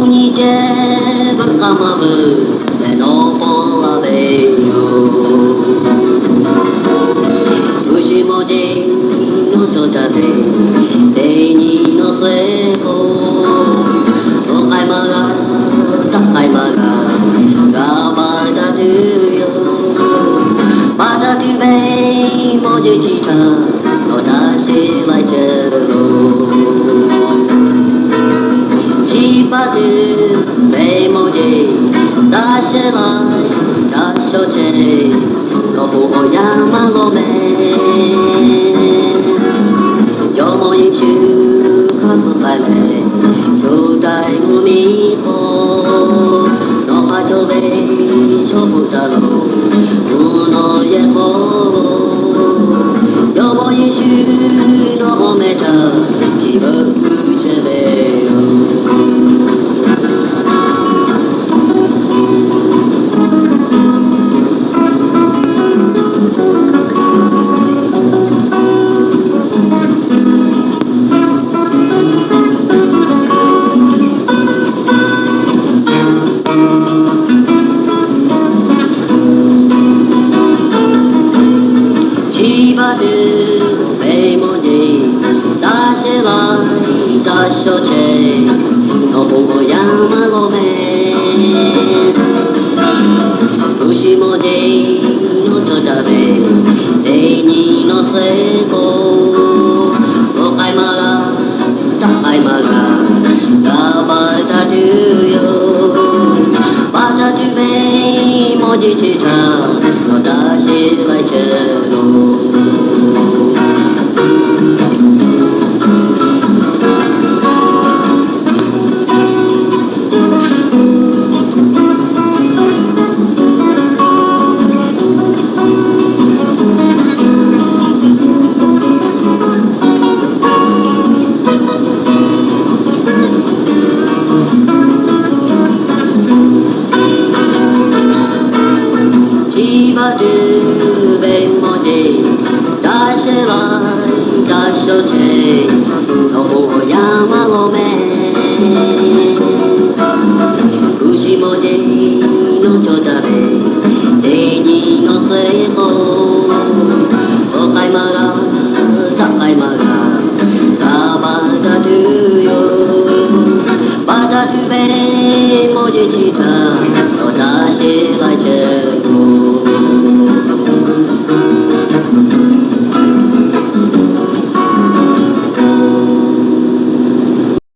にじぶかまぶれのぼらべよ牛文字のちょちゃで礼にのせこ高いまが高いまががばだとよばだとべ文字したのだし来ちろ七八北梦街，大雪来，大小街，老虎和羊马罗梅，有梦一曲看不来嘞，就在无迷惑，脑海就被说不着路，不能也不，有梦一曲诺没着，几个不觉得。七八日北梦里，大雪来，大小街，老虎和羊马罗梅，牛文字のちょちゃで礼にのせこ高いまが高いまががばたとよばたとべ文字したのだし来ちろ七八日北梦街，大雪来，大小街，老虎和羊马罗梅，牛文字のちょちゃで礼にのせこ高いまが高いまががばだとよばだとべ文字したのだし来ち